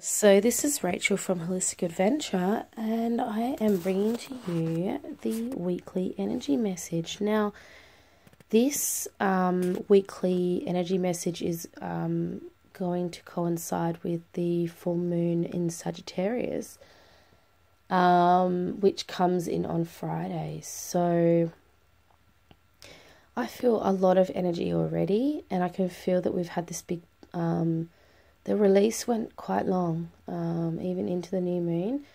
So this is Rachel from Holistic Adventure, and I am bringing to you the weekly energy message. Now, this weekly energy message is going to coincide with the full moon in Sagittarius, which comes in on Friday. So I feel a lot of energy already, and I can feel that we've had this big the release went quite long, even into the new moon,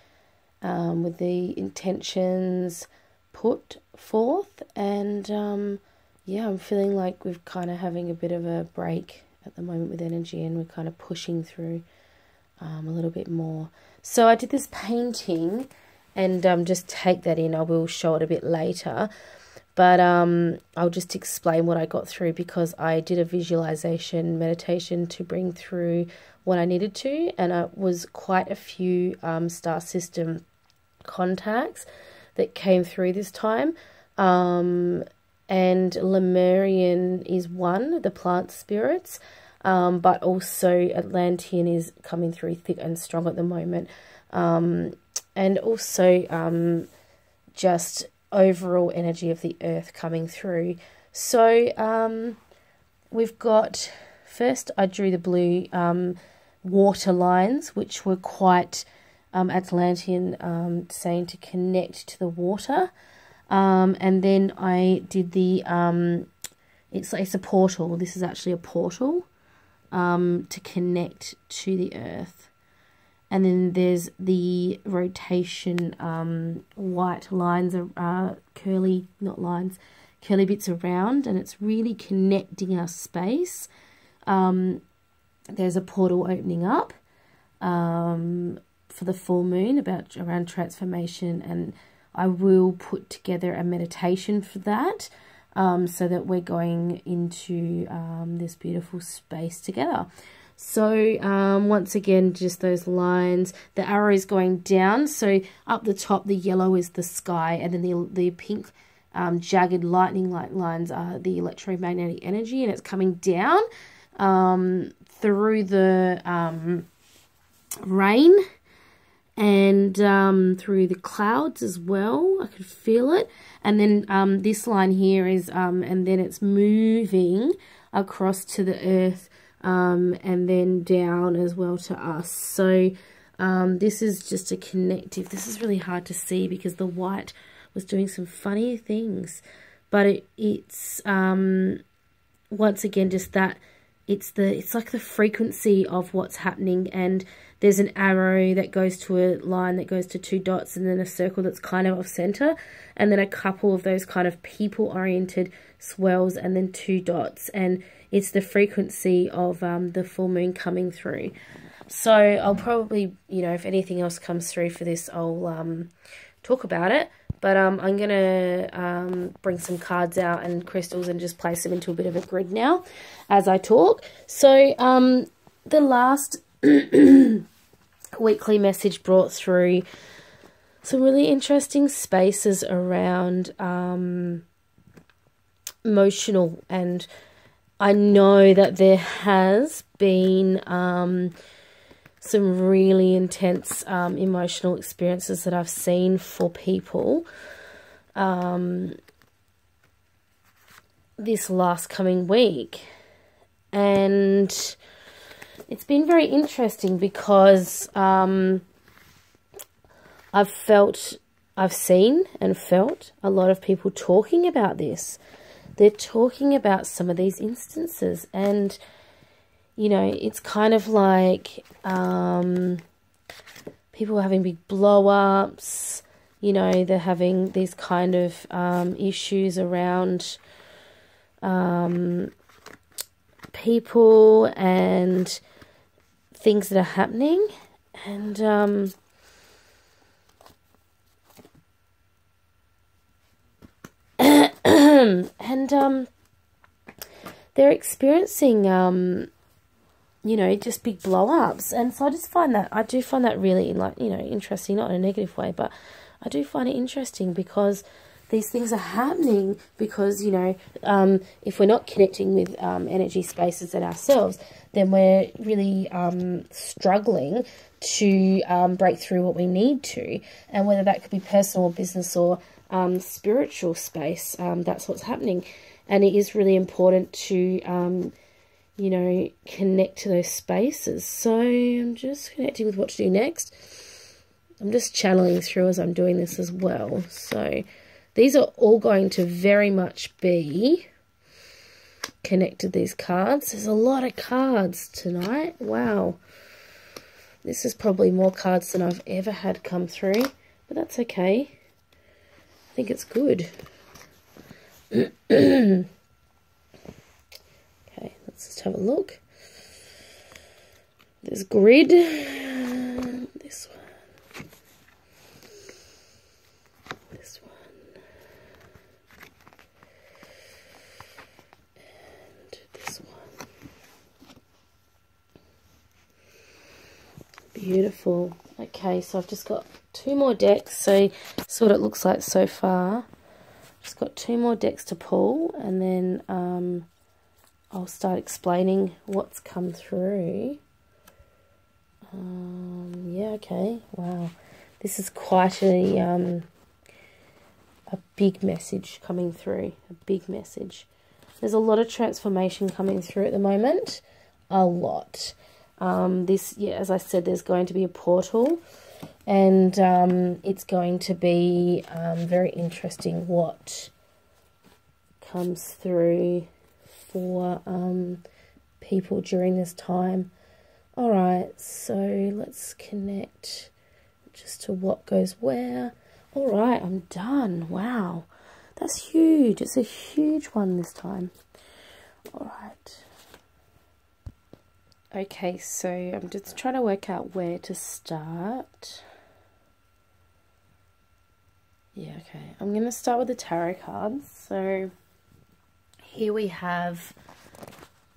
with the intentions put forth. And yeah, I'm feeling like we're kind of having a bit of a break at the moment with energy, and we're kind of pushing through a little bit more. So I did this painting, and just take that in. I will show it a bit later. But I'll just explain what I got through, because I did a visualization meditation to bring through what I needed to. And it was quite a few star system contacts that came through this time. And Lemurian is one, the plant spirits. But also Atlantean is coming through thick and strong at the moment. And also just overall energy of the earth coming through. So we've got, first I drew the blue water lines, which were quite Atlantean, saying to connect to the water. And then I did the it's a portal. This is actually a portal to connect to the earth. And then there's the rotation, white lines, curly, not lines, curly bits around, and it's really connecting our space. There's a portal opening up for the full moon around transformation, and I will put together a meditation for that, so that we're going into this beautiful space together. So once again, just those lines, the arrow is going down. So up the top, the yellow is the sky, and then the pink jagged lightning-like lines are the electromagnetic energy, and it's coming down through the rain and through the clouds as well. I could feel it. And then this line here is, and then it's moving across to the earth, and then down as well to us. So this is just a connective. This is really hard to see because the white was doing some funny things, but it's once again just that it's like the frequency of what's happening. And there's an arrow that goes to a line that goes to 2 dots, and then a circle that's kind of off center, and then a couple of those kind of people oriented swells, and then 2 dots. And it's the frequency of the full moon coming through. So I'll probably, you know, if anything else comes through for this, I'll talk about it. But I'm going to bring some cards out and crystals and just place them into a bit of a grid now as I talk. So the last weekly message brought through some really interesting spaces around emotional, and I know that there has been some really intense emotional experiences that I've seen for people this last coming week. And it's been very interesting because I've seen and felt a lot of people talking about this. They're talking about some of these instances, and you know, it's kind of like people having big blow-ups. You know, they're having these kind of issues around people and things that are happening. And they're experiencing you know, just big blow-ups. And so I do find that really, like, you know, interesting, not in a negative way, but I do find it interesting because these things are happening because, you know, if we're not connecting with energy spaces in ourselves, then we're really struggling to break through what we need to. And whether that could be personal or business or spiritual space, that's what's happening. And it is really important to, you know, connect to those spaces. So I'm just connecting with what to do next. I'm just channeling through as I'm doing this as well. So these are all going to very much be connected, these cards. There's a lot of cards tonight. Wow. This is probably more cards than I've ever had come through, but that's okay. I think it's good. Okay, let's just have a look. There's grid. This one. This one. And this one. Beautiful. Okay, so I've just got 2 more decks. So that's what it looks like so far. Just got 2 more decks to pull, and then I'll start explaining what's come through. Yeah, okay. Wow. This is quite a big message coming through. A big message. There's a lot of transformation coming through at the moment. A lot. This, yeah, as I said, there's going to be a portal, and it's going to be very interesting what comes through for people during this time. All right, so let's connect just to what goes where. All right, I'm done. Wow, that's huge. It's a huge one this time. All right. Okay, so I'm just trying to work out where to start. Yeah, okay. I'm going to start with the tarot cards. So here we have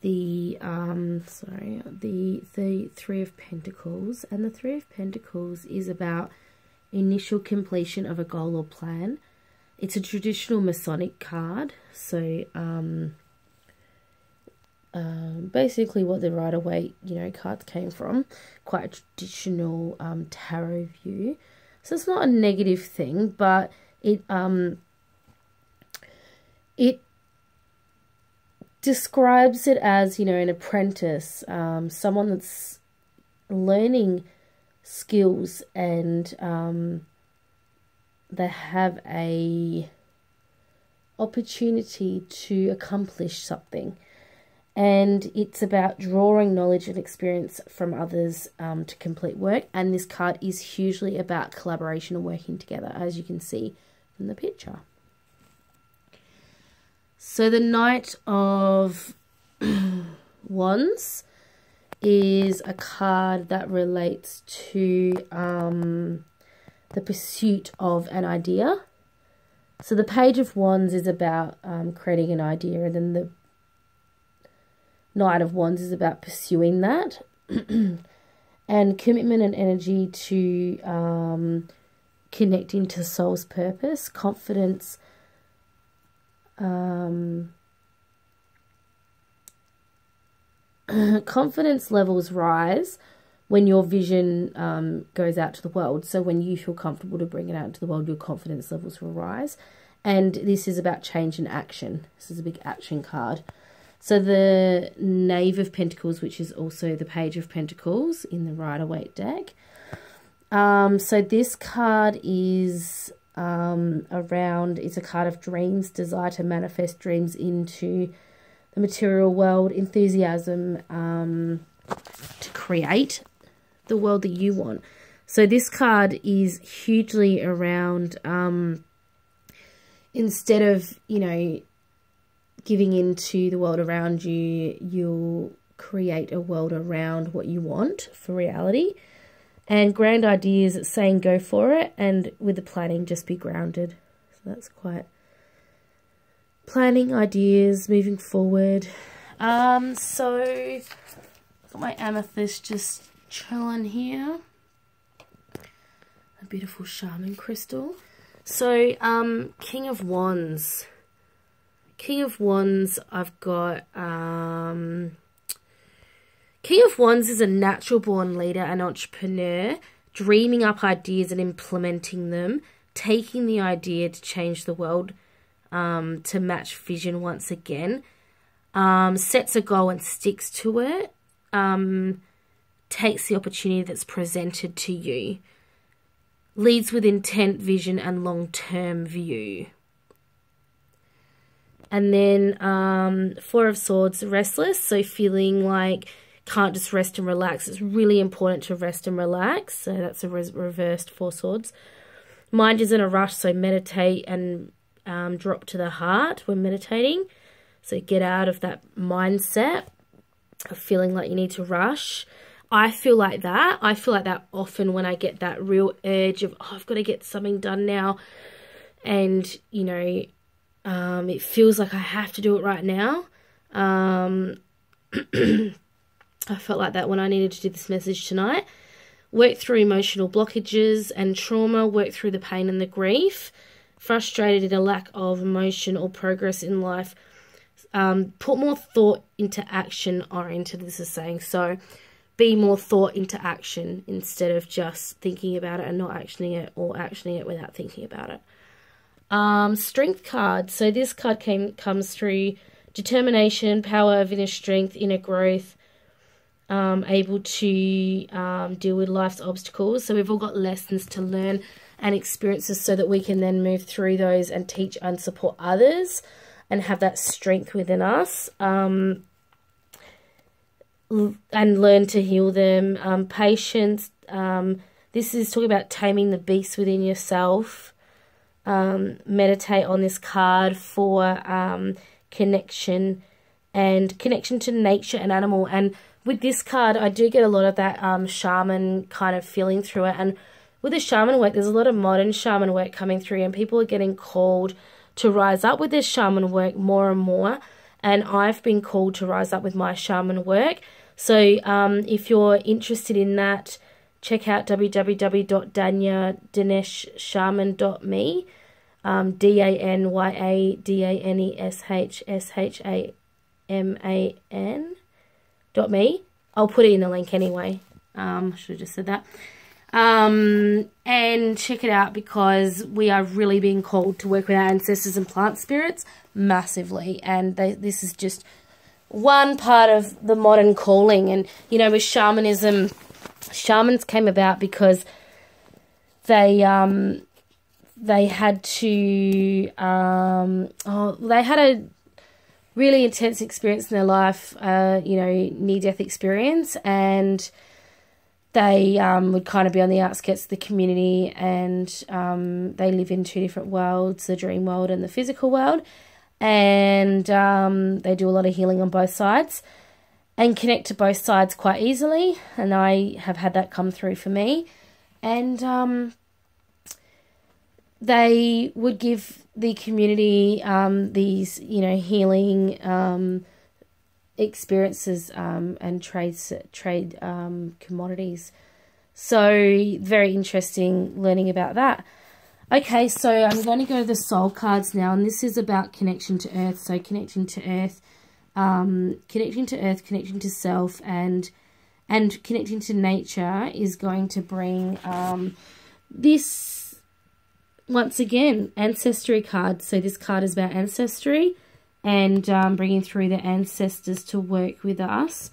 the the 3 of Pentacles, and the 3 of Pentacles is about initial completion of a goal or plan. It's a traditional Masonic card, so basically what the Rider-Waite, you know, cards came from, quite a traditional tarot view. So it's not a negative thing, but it describes it as, you know, an apprentice, someone that's learning skills, and they have a opportunity to accomplish something. And it's about drawing knowledge and experience from others to complete work. And this card is hugely about collaboration and working together, as you can see from the picture. So the Knight of Wands is a card that relates to the pursuit of an idea. So the Page of Wands is about creating an idea, and then the Knight of Wands is about pursuing that. And commitment and energy to connecting to soul's purpose, confidence, confidence levels rise when your vision goes out to the world. So when you feel comfortable to bring it out into the world, your confidence levels will rise. And this is about change and action. This is a big action card. So the Knave of Pentacles, which is also the Page of Pentacles in the Rider-Waite deck. So this card is it's a card of dreams, desire to manifest dreams into the material world, enthusiasm to create the world that you want. So this card is hugely around, instead of, you know, giving into the world around you, you'll create a world around what you want for reality. And grand ideas, it's saying go for it, and with the planning, just be grounded. So that's quite planning, ideas, moving forward. So got my amethyst just chilling here. A beautiful shaman crystal. So, King of Wands. King of Wands, I've got... King of Wands is a natural-born leader and entrepreneur, dreaming up ideas and implementing them, taking the idea to change the world, to match vision once again, sets a goal and sticks to it, takes the opportunity that's presented to you, leads with intent, vision, and long-term view. And then Four of Swords, restless, so feeling like can't just rest and relax. It's really important to rest and relax. So that's a reversed Four Swords. Mind is in a rush, so meditate and drop to the heart when meditating. So get out of that mindset of feeling like you need to rush. I feel like that. I feel like that often when I get that real urge of, oh, I've got to get something done now. And, you know, it feels like I have to do it right now. I felt like that when I needed to do this message tonight. Work through emotional blockages and trauma, work through the pain and the grief, frustrated in a lack of emotion or progress in life. Put more thought into action oriented, this is saying. So be more thought into action instead of just thinking about it and not actioning it, or actioning it without thinking about it. Strength card. So this card comes through determination, power of inner strength, inner growth, able to deal with life's obstacles. So we've all got lessons to learn and experiences so that we can then move through those and teach and support others and have that strength within us, and learn to heal them. Patience. This is talking about taming the beast within yourself. Meditate on this card for connection to nature and animal. And with this card, I do get a lot of that shaman kind of feeling through it. And with the shaman work, there's a lot of modern shaman work coming through, and people are getting called to rise up with this shaman work more and more. And I've been called to rise up with my shaman work. So if you're interested in that, check out www.danyadaneshshaman.me, DANYADANESHAMAN.me. I'll put it in the link anyway. I should have just said that. And check it out, because we are really being called to work with our ancestors and plant spirits massively. And this is just one part of the modern calling. And, you know, with shamanism, shamans came about because they had to, they had a really intense experience in their life, you know, near-death experience, and they would kind of be on the outskirts of the community, and they live in two different worlds, the dream world and the physical world, and they do a lot of healing on both sides and connect to both sides quite easily, and I have had that come through for me. And they would give the community these, you know, healing experiences and trade commodities. So very interesting learning about that. Okay, so I'm going to go to the soul cards now, and this is about connection to earth. So connecting to earth, connecting to self, and connecting to nature is going to bring this, once again, ancestry card. So this card is about ancestry and bringing through the ancestors to work with us.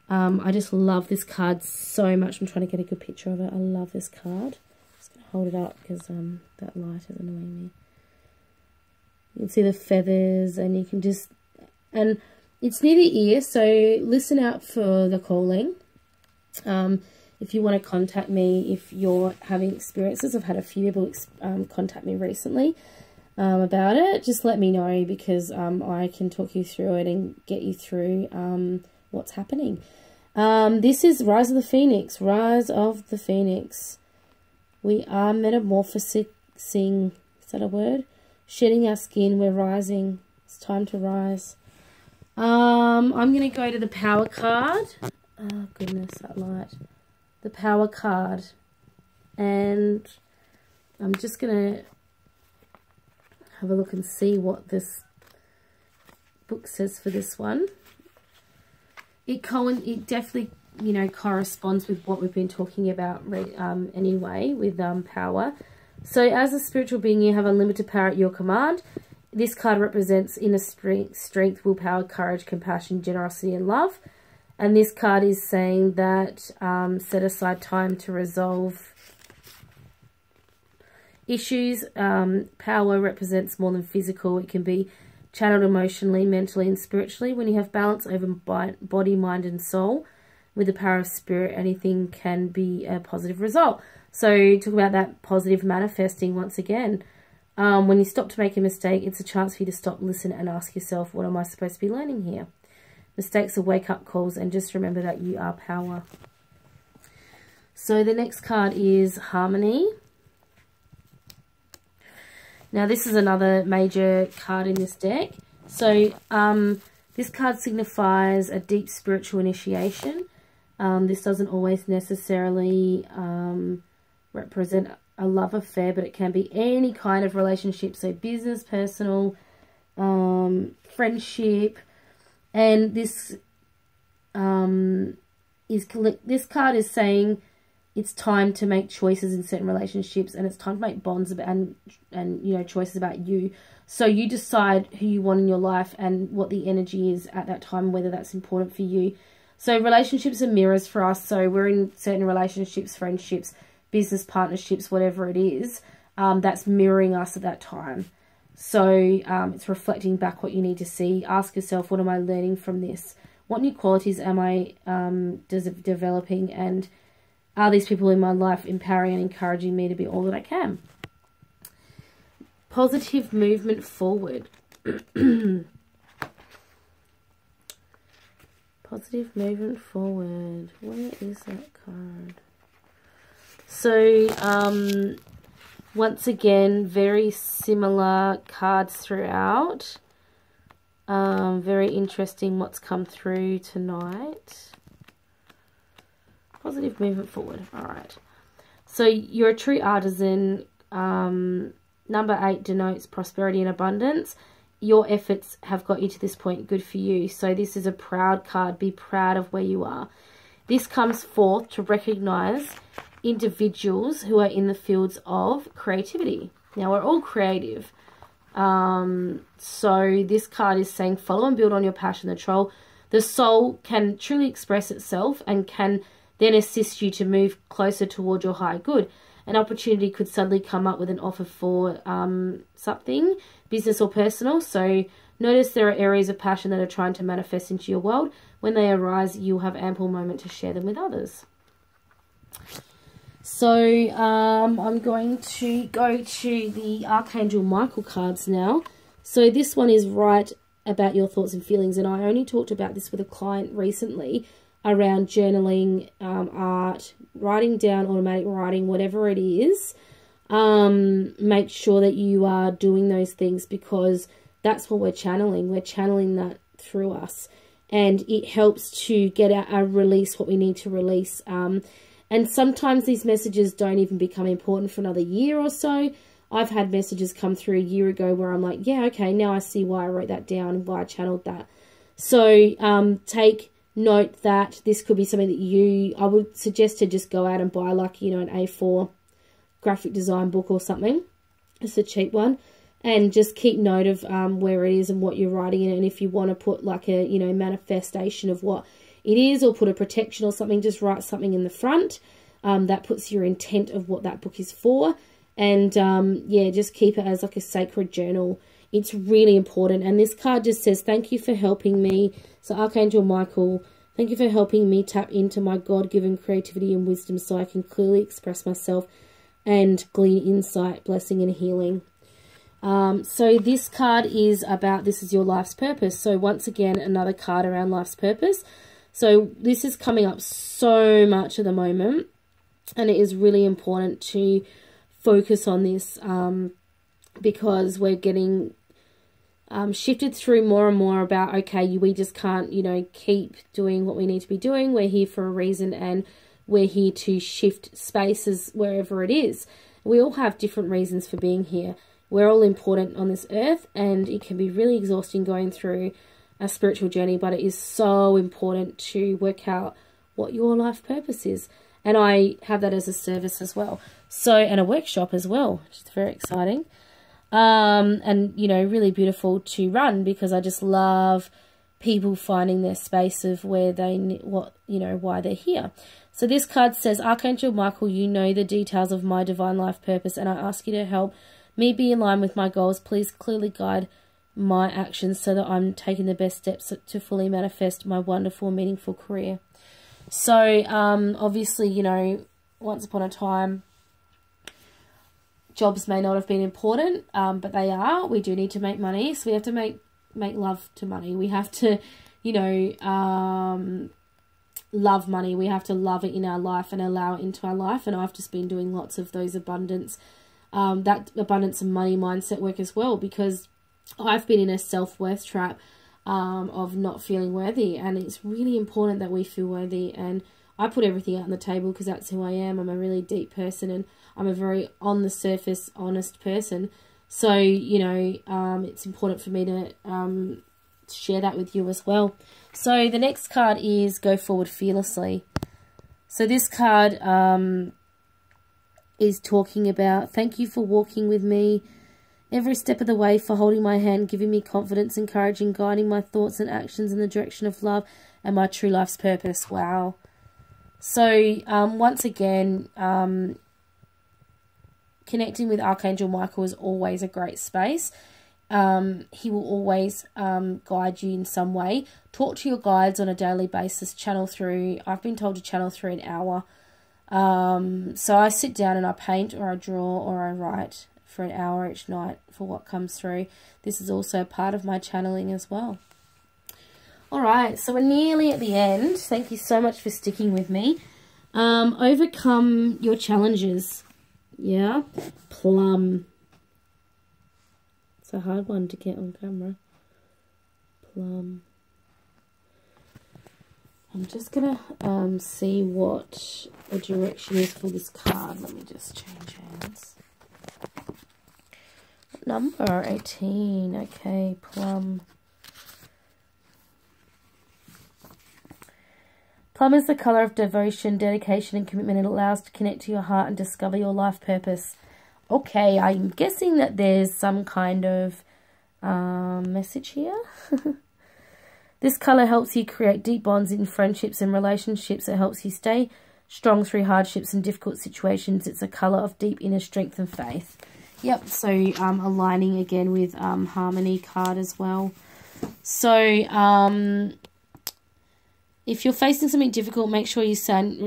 I just love this card so much. I'm trying to get a good picture of it. I love this card. I'm just going to hold it up because that light is annoying me. You can see the feathers, and you can just... And it's near the ear, so listen out for the calling. If you want to contact me, if you're having experiences, I've had a few people contact me recently about it. Just let me know, because I can talk you through it and get you through what's happening. This is Rise of the Phoenix. Rise of the Phoenix. We are metamorphosing. Is that a word? Shedding our skin. We're rising. It's time to rise. I'm going to go to the Power card. Oh, goodness, that light. The Power card. And I'm just going to have a look and see what this book says for this one. It definitely, you know, corresponds with what we've been talking about anyway, with power. So as a spiritual being, you have unlimited power at your command. This card represents inner strength, willpower, courage, compassion, generosity, and love. And this card is saying that set aside time to resolve issues. Power represents more than physical. It can be channeled emotionally, mentally, and spiritually. When you have balance over body, mind, and soul, with the power of spirit, anything can be a positive result. So talk about that positive manifesting once again. When you stop to make a mistake, it's a chance for you to stop, listen, and ask yourself, what am I supposed to be learning here? Mistakes are wake-up calls, and just remember that you are power. So the next card is Harmony. Now, this is another major card in this deck. So this card signifies a deep spiritual initiation. This doesn't always necessarily represent a love affair, but it can be any kind of relationship. So business, personal, friendship. And this this card is saying it's time to make choices in certain relationships, and it's time to make bonds and you know, choices about you. So you decide who you want in your life and what the energy is at that time, whether that's important for you. So relationships are mirrors for us. So we're in certain relationships, friendships, business partnerships, whatever it is, that's mirroring us at that time. So it's reflecting back what you need to see. Ask yourself, what am I learning from this? What new qualities am I developing? And are these people in my life empowering and encouraging me to be all that I can? Positive movement forward. Positive movement forward. Where is that card? So, once again, very similar cards throughout. Very interesting what's come through tonight. Positive movement forward. All right. So you're a true artisan. Number 8 denotes prosperity and abundance. Your efforts have got you to this point. Good for you. So this is a proud card. Be proud of where you are. This comes forth to recognize individuals who are in the fields of creativity. Now, we're all creative. So this card is saying follow and build on your passion. The soul can truly express itself and can then assist you to move closer toward your higher good. An opportunity could suddenly come up with an offer for something, business or personal. So notice there are areas of passion that are trying to manifest into your world. When they arise, you'll have ample moment to share them with others. So I'm going to go to the Archangel Michael cards now. So this one is write about your thoughts and feelings. And I only talked about this with a client recently around journaling, art, writing down, automatic writing, whatever it is. Make sure that you are doing those things, because that's what we're channeling. We're channeling that through us. And it helps to get out release what we need to release. And sometimes these messages don't even become important for another year or so. I've had messages come through a year ago where I'm like, yeah, okay, now I see why I wrote that down, why I channeled that. So take note that this could be something that I would suggest to just go out and buy, like, you know, an A4 graphic design book or something. It's a cheap one. And just keep note of where it is and what you're writing in it. And if you want to put like a, you know, manifestation of what it is, or put a protection or something, just write something in the front. That puts your intent of what that book is for. And yeah, just keep it as like a sacred journal. It's really important. And this card just says, thank you for helping me. So Archangel Michael, thank you for helping me tap into my God-given creativity and wisdom so I can clearly express myself and glean insight, blessing, and healing. So this card is about, this is your life's purpose. So once again, another card around life's purpose. So this is coming up so much at the moment, and it is really important to focus on this because we're getting shifted through more and more about, okay, we just can't, you know, keep doing what we need to be doing. We're here for a reason, and we're here to shift spaces wherever it is. We all have different reasons for being here. we're all important on this earth, and it can be really exhausting going through a spiritual journey, but it is so important to work out what your life purpose is. And I have that as a service as well. So, and a workshop as well, which is very exciting. And, you know, really beautiful to run, because I just love people finding their space of where they, why they're here. So this card says, Archangel Michael, you know the details of my divine life purpose, and I ask you to help me be in line with my goals. Please clearly guide my actions so that I'm taking the best steps to fully manifest my wonderful, meaningful career. So, obviously, you know, once upon a time, jobs may not have been important, but they are. We do need to make money, so we have to make love to money. We have to, you know, love money. We have to love it in our life and allow it into our life. And I've just been doing lots of those abundance and money mindset work as well, because I've been in a self-worth trap of not feeling worthy, and it's really important that we feel worthy. And I put everything out on the table because that's who I am. I'm a really deep person, and I'm a very on the surface honest person. So, you know, it's important for me to share that with you as well. So the next card is Go Forward Fearlessly. So this card is talking about, thank you for walking with me every step of the way, for holding my hand, giving me confidence, encouraging, guiding my thoughts and actions in the direction of love and my true life's purpose. Wow. So once again, connecting with Archangel Michael is always a great space. He will always guide you in some way. Talk to your guides on a daily basis. Channel through. I've been told to channel through an hour. So I sit down and I paint, or I draw, or I write for an hour each night for what comes through. This is also part of my channeling as well. Alright, so we're nearly at the end. Thank you so much for sticking with me. Overcome your challenges. Yeah, plum. It's a hard one to get on camera. Plum. I'm just going to see what the direction is for this card. Let me just change hands. Number 18. Okay, plum. Plum is the colour of devotion, dedication and commitment. It allows us to connect to your heart and discover your life purpose. Okay, I'm guessing that there's some kind of message here. This colour helps you create deep bonds in friendships and relationships. It helps you stay strong through hardships and difficult situations. It's a colour of deep inner strength and faith. Yep, so aligning again with Harmony card as well. So if you're facing something difficult, make sure you surround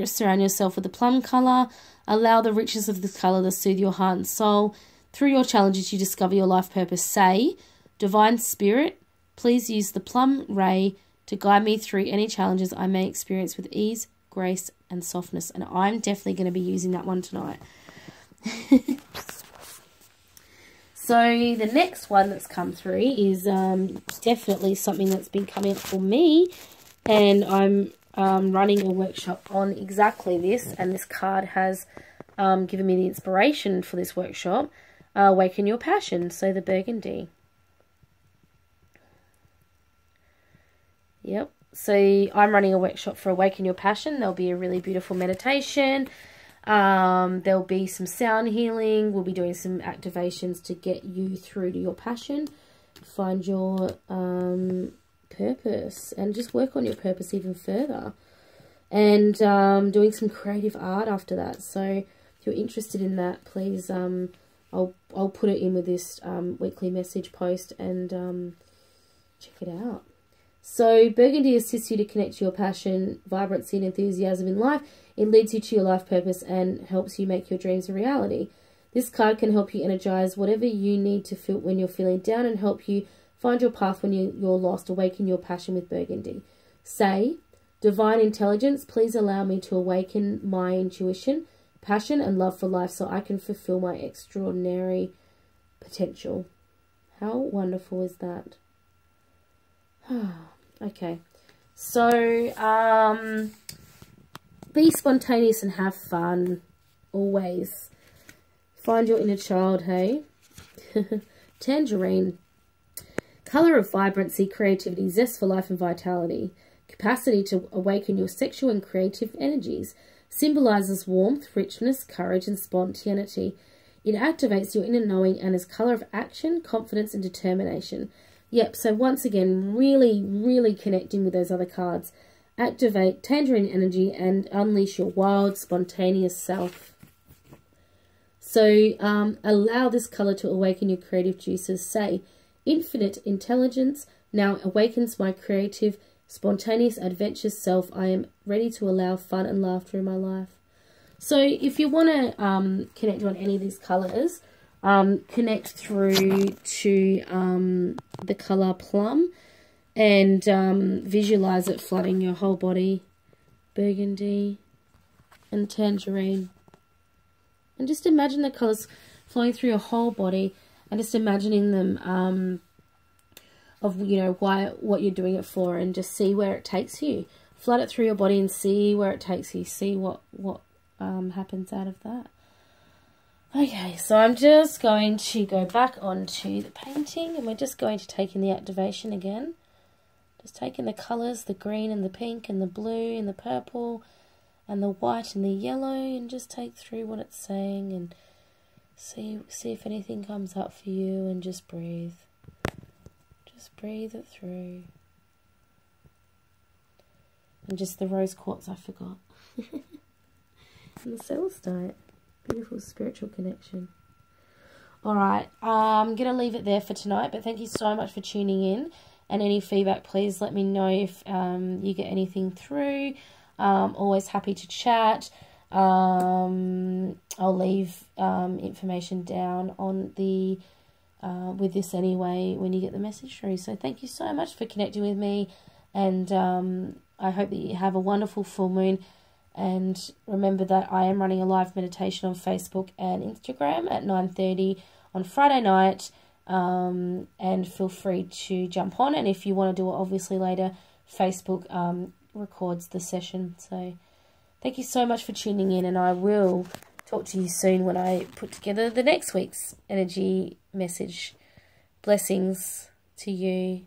yourself with the plum colour. Allow the richness of this colour to soothe your heart and soul. Through your challenges, you discover your life purpose. Say, Divine Spirit, please use the plum ray to guide me through any challenges I may experience with ease, grace, and softness. And I'm definitely going to be using that one tonight. So the next one that's come through is definitely something that's been coming up for me. And I'm running a workshop on exactly this. And this card has given me the inspiration for this workshop. Awaken Your Passion. So the burgundy. Yep. So I'm running a workshop for Awaken Your Passion. There'll be a really beautiful meditation. There'll be some sound healing. We'll be doing some activations to get you through to your passion. Find your purpose and just work on your purpose even further. And doing some creative art after that. So if you're interested in that, please, I'll put it in with this weekly message post and check it out. So burgundy assists you to connect to your passion, vibrancy and enthusiasm in life. It leads you to your life purpose and helps you make your dreams a reality. This card can help you energize whatever you need to feel when you're feeling down and help you find your path when you're lost. Awaken your passion with burgundy. Say, Divine Intelligence, please allow me to awaken my intuition, passion and love for life so I can fulfill my extraordinary potential. How wonderful is that? Okay, so be spontaneous and have fun always. Find your inner child, hey? Tangerine. Colour of vibrancy, creativity, zest for life and vitality. Capacity to awaken your sexual and creative energies. Symbolises warmth, richness, courage and spontaneity. It activates your inner knowing and is colour of action, confidence and determination. Yep, so once again, really, really connecting with those other cards. Activate Tangerine energy and unleash your wild, spontaneous self. So allow this colour to awaken your creative juices. Say, infinite intelligence now awakens my creative, spontaneous, adventurous self. I am ready to allow fun and laughter in my life. So if you want to connect on any of these colours, connect through to the colour Plum and visualise it flooding your whole body. Burgundy and Tangerine. And just imagine the colours flowing through your whole body and just imagining them of, you know, what you're doing it for, and just see where it takes you. Flood it through your body and see where it takes you. See what happens out of that. Okay, so I'm just going to go back onto the painting and we're just going to take in the activation again. Just take in the colours, the green and the pink and the blue and the purple and the white and the yellow, and just take through what it's saying and see if anything comes up for you, and just breathe. Just breathe it through. And just the rose quartz I forgot. And the celestite. Beautiful spiritual connection. Alright, I'm going to leave it there for tonight, but thank you so much for tuning in. And any feedback, please let me know if you get anything through. Always happy to chat. I'll leave information down on the with this anyway when you get the message through. So thank you so much for connecting with me, and I hope that you have a wonderful full moon. And remember that I am running a live meditation on Facebook and Instagram at 9:30 on Friday night, and feel free to jump on. And if you want to do it obviously later, Facebook records the session. So thank you so much for tuning in, and I will talk to you soon when I put together the next week's energy message. Blessings to you.